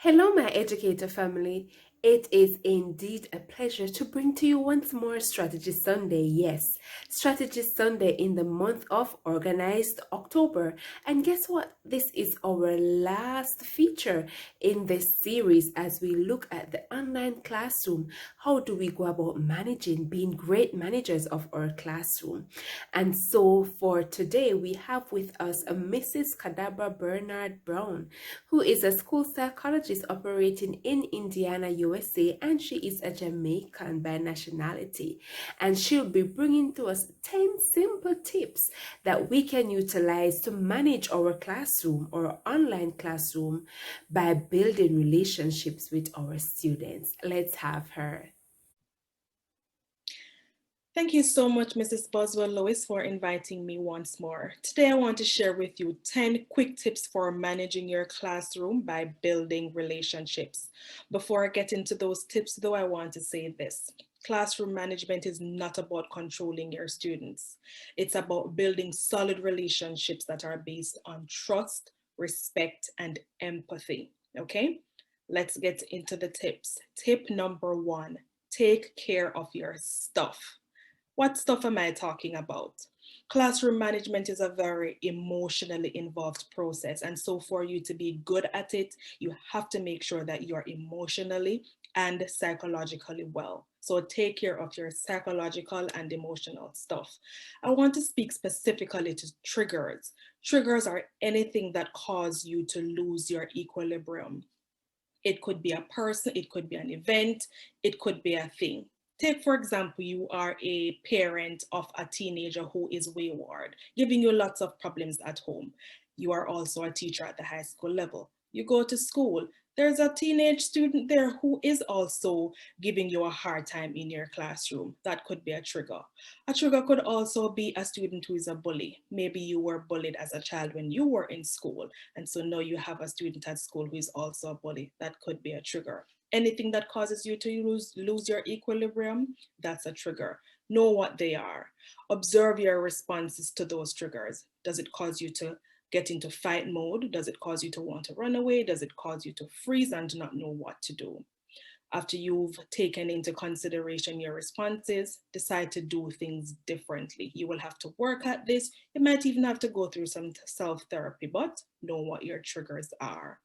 Hello, my educator family. It is indeed a pleasure to bring to you once more Strategy Sunday. Yes, Strategy Sunday in the month of Organized October. And guess what? This is our last feature in this series as we look at the online classroom. How do we go about managing, being great managers of our classroom? And so for today, we have with us a Mrs. Kadabra Bernard Brown, who is a school psychologist operating in Indiana, USA, and she is a Jamaican by nationality. And she'll be bringing to us 10 simple tips that we can utilize to manage our classroom or online classroom by building relationships with our students. Let's have her. Thank you so much, Mrs. Boswell-Lewis, for inviting me once more. Today, I want to share with you 10 quick tips for managing your classroom by building relationships. Before I get into those tips, though, I want to say this. Classroom management is not about controlling your students. It's about building solid relationships that are based on trust, respect, and empathy. Okay? Let's get into the tips. Tip number one, take care of your stuff. What stuff am I talking about? Classroom management is a very emotionally involved process. And so, for you to be good at it, you have to make sure that you're emotionally and psychologically well. So, take care of your psychological and emotional stuff. I want to speak specifically to triggers. Triggers are anything that cause you to lose your equilibrium. It could be a person, it could be an event, it could be a thing. Take, for example, you are a parent of a teenager who is wayward, giving you lots of problems at home. You are also a teacher at the high school level. You go to school, there's a teenage student there who is also giving you a hard time in your classroom. That could be a trigger. A trigger could also be a student who is a bully. Maybe you were bullied as a child when you were in school, and so now you have a student at school who is also a bully. That could be a trigger. Anything that causes you to lose your equilibrium, that's a trigger. Know what they are. Observe your responses to those triggers. Does it cause you to get into fight mode? Does it cause you to want to run away? Does it cause you to freeze and not know what to do? After you've taken into consideration your responses, decide to do things differently. You will have to work at this. You might even have to go through some self therapy, but know what your triggers are.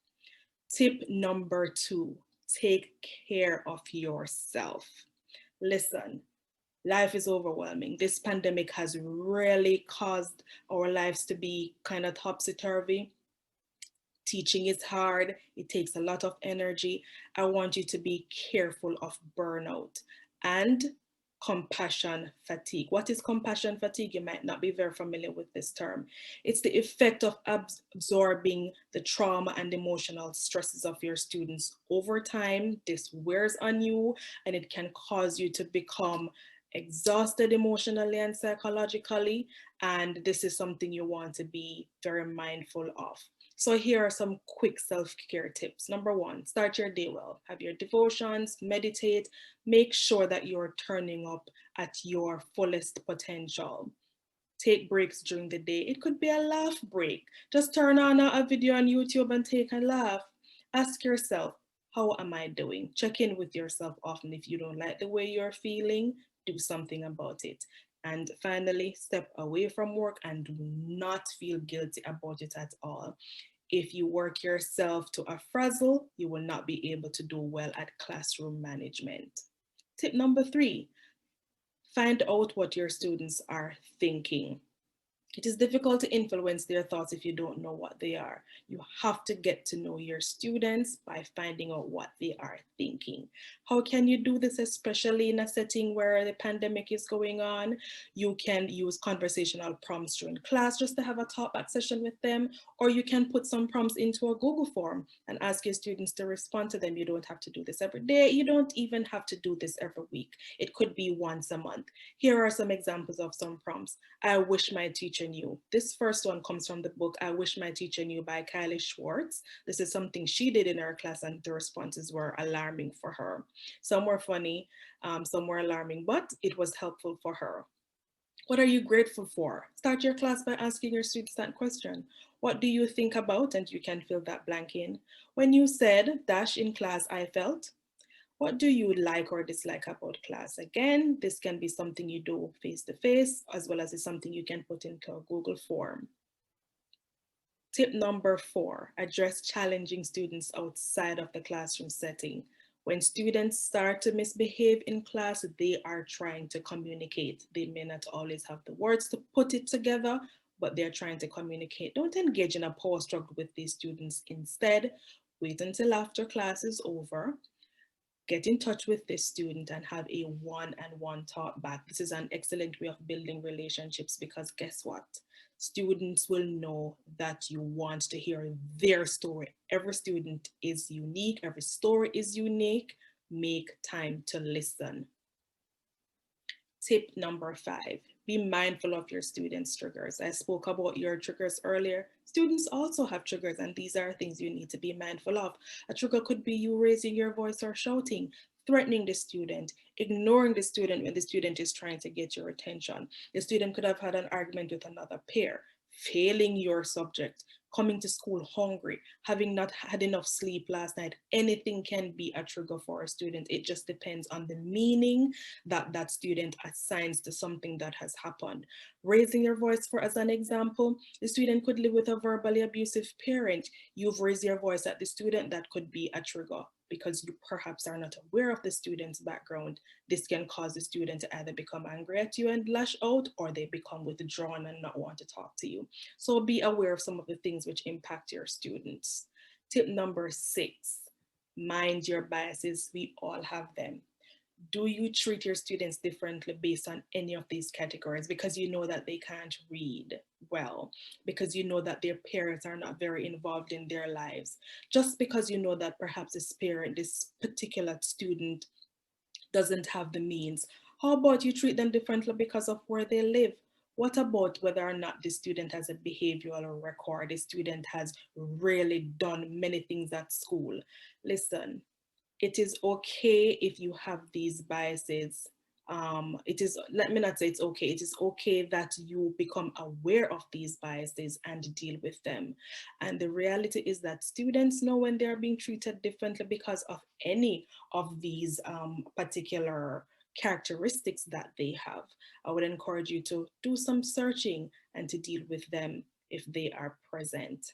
Tip number two, take care of yourself. Listen, life is overwhelming. This pandemic has really caused our lives to be kind of topsy turvy. Teaching is hard, it takes a lot of energy. I want you to be careful of burnout and compassion fatigue. What is compassion fatigue? You might not be very familiar with this term. It's the effect of absorbing the trauma and emotional stresses of your students over time. This wears on you and it can cause you to become exhausted emotionally and psychologically. And this is something you want to be very mindful of. So here are some quick self-care tips. Number one, start your day well. Have your devotions, meditate, make sure that you're turning up at your fullest potential. Take breaks during the day. It could be a laugh break. Just turn on a video on YouTube and take a laugh. Ask yourself, how am I doing? Check in with yourself often. If you don't like the way you're feeling, do something about it. And finally, step away from work and do not feel guilty about it at all. If you work yourself to a frazzle, you will not be able to do well at classroom management. Tip number three, find out what your students are thinking. It is difficult to influence their thoughts if you don't know what they are. You have to get to know your students by finding out what they are thinking. How can you do this, especially in a setting where the pandemic is going on? You can use conversational prompts during class just to have a talkback session with them, or you can put some prompts into a Google form and ask your students to respond to them. You don't have to do this every day. You don't even have to do this every week. It could be once a month. Here are some examples of some prompts. I wish my teacher knew. This first one comes from the book I Wish My Teacher Knew by Kylie Schwartz. This is something she did in her class, and the responses were alarming for her. Some were funny, some were alarming, but it was helpful for her. What are you grateful for? Start your class by asking your students that question. What do you think about? And you can fill that blank in. When you said dash in class, I felt. What do you like or dislike about class? Again, this can be something you do face to face, as well as it's something you can put into a Google form. Tip number 4, address challenging students outside of the classroom setting. When students start to misbehave in class, they are trying to communicate. They may not always have the words to put it together, but they're trying to communicate. Don't engage in a power struggle with these students. Instead, wait until after class is over, get in touch with this student and have a one-on-one talk back. This is an excellent way of building relationships because guess what? Students will know that you want to hear their story. Every student is unique, every story is unique. Make time to listen. Tip number 5, be mindful of your students' triggers. I spoke about your triggers earlier. Students also have triggers, and these are things you need to be mindful of. A trigger could be you raising your voice or shouting, threatening the student, ignoring the student when the student is trying to get your attention. The student could have had an argument with another peer, failing your subject, coming to school hungry, having not had enough sleep last night. Anything can be a trigger for a student. It just depends on the meaning that that student assigns to something that has happened. Raising your voice, for as an example, the student could live with a verbally abusive parent. You've raised your voice at the student, that could be a trigger because you perhaps are not aware of the student's background. This can cause the student to either become angry at you and lash out, or they become withdrawn and not want to talk to you. So be aware of some of the things which impact your students. Tip number 6, mind your biases. We all have them. Do you treat your students differently based on any of these categories? Because you know that they can't read well, because you know that their parents are not very involved in their lives, just because you know that perhaps this particular student doesn't have the means. How about you treat them differently because of where they live? What about whether or not the student has a behavioral record? The student has really done many things at school. Listen, it is okay if you have these biases. It is, let me not say it's okay, it is okay that you become aware of these biases and deal with them. And the reality is that students know when they're being treated differently because of any of these particular characteristics that they have. I would encourage you to do some searching and to deal with them if they are present.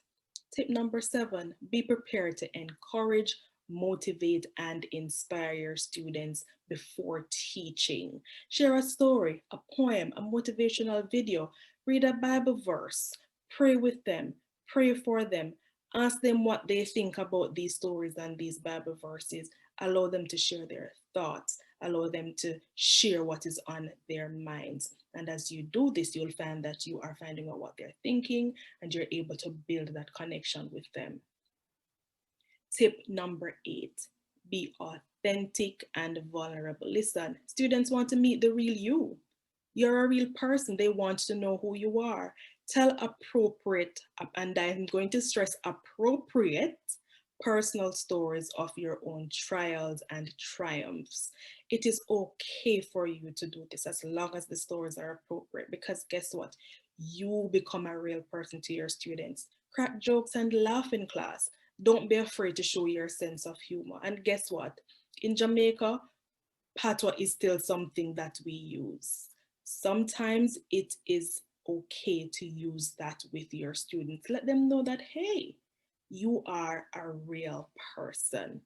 Tip number 7, be prepared to encourage, motivate, and inspire your students before teaching. Share a story, a poem, a motivational video, read a Bible verse, pray with them, pray for them, ask them what they think about these stories and these Bible verses. Allow them to share their thoughts, allow them to share what is on their minds. And as you do this, you'll find that you are finding out what they're thinking and you're able to build that connection with them. Tip number 8, be authentic and vulnerable. Listen, students want to meet the real you. You're a real person. They want to know who you are. Tell appropriate, and I'm going to stress appropriate, personal stories of your own trials and triumphs. It is okay for you to do this as long as the stories are appropriate, because guess what? You become a real person to your students. Crack jokes and laugh in class. Don't be afraid to show your sense of humor. And guess what? In Jamaica, patois is still something that we use. Sometimes it is okay to use that with your students. Let them know that, hey, you are a real person.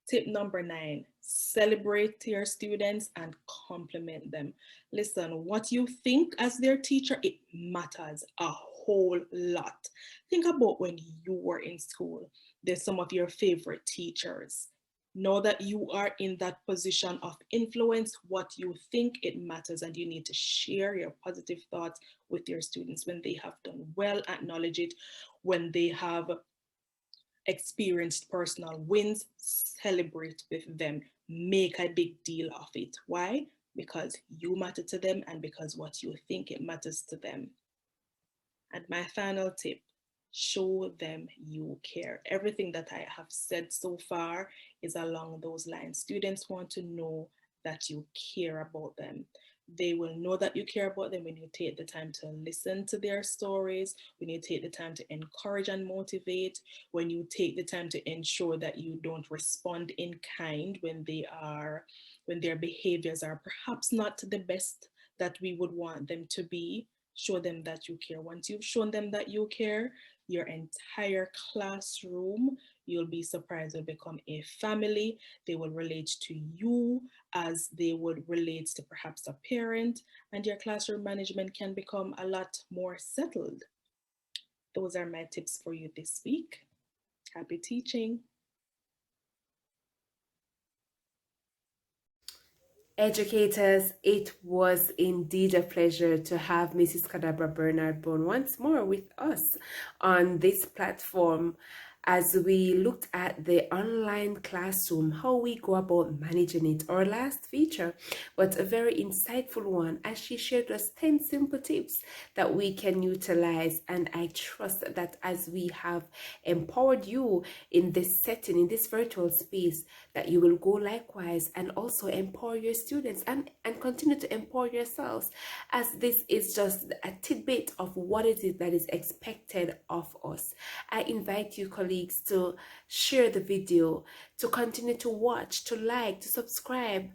Tip number 9, celebrate your students and compliment them. Listen, what you think as their teacher, it matters a whole lot. Think about when you were in school. There's some of your favorite teachers. Know that you are in that position of influence. What you think, it matters, and you need to share your positive thoughts with your students. When they have done well, acknowledge it. When they have experienced personal wins, celebrate with them. Make a big deal of it. Why? Because you matter to them and because what you think, it matters to them. And my final tip, show them you care. Everything that I have said so far is along those lines. Students want to know that you care about them. They will know that you care about them when you take the time to listen to their stories, when you take the time to encourage and motivate, when you take the time to ensure that you don't respond in kind when their behaviors are perhaps not the best that we would want them to be. Show them that you care. Once you've shown them that you care, your entire classroom, you'll be surprised, will become a family. They will relate to you as they would relate to perhaps a parent, and your classroom management can become a lot more settled. Those are my tips for you this week. Happy teaching. Educators, it was indeed a pleasure to have Mrs. Kadabra Bernard Bone once more with us on this platform as we looked at the online classroom, how we go about managing it, our last feature, but a very insightful one as she shared us 10 simple tips that we can utilize. And I trust that as we have empowered you in this setting, in this virtual space, that you will go likewise and also empower your students and continue to empower yourselves, as this is just a tidbit of what it is that is expected of us. I invite you, colleagues, to share the video, to continue to watch, to like, to subscribe,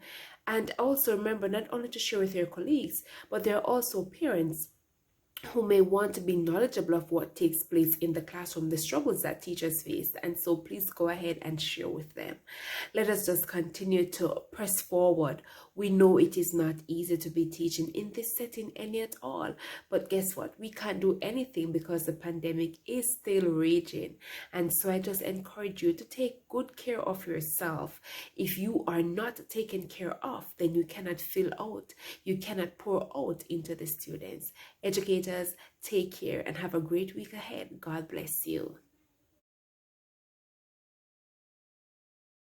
and also remember not only to share with your colleagues, but there are also parents who may want to be knowledgeable of what takes place in the classroom, the struggles that teachers face. And so please go ahead and share with them. Let us just continue to press forward. We know it is not easy to be teaching in this setting any at all. But guess what? We can't do anything because the pandemic is still raging. And so I just encourage you to take good care of yourself. If you are not taken care of, then you cannot fill out. You cannot pour out into the students. Educators, take care and have a great week ahead. God bless you.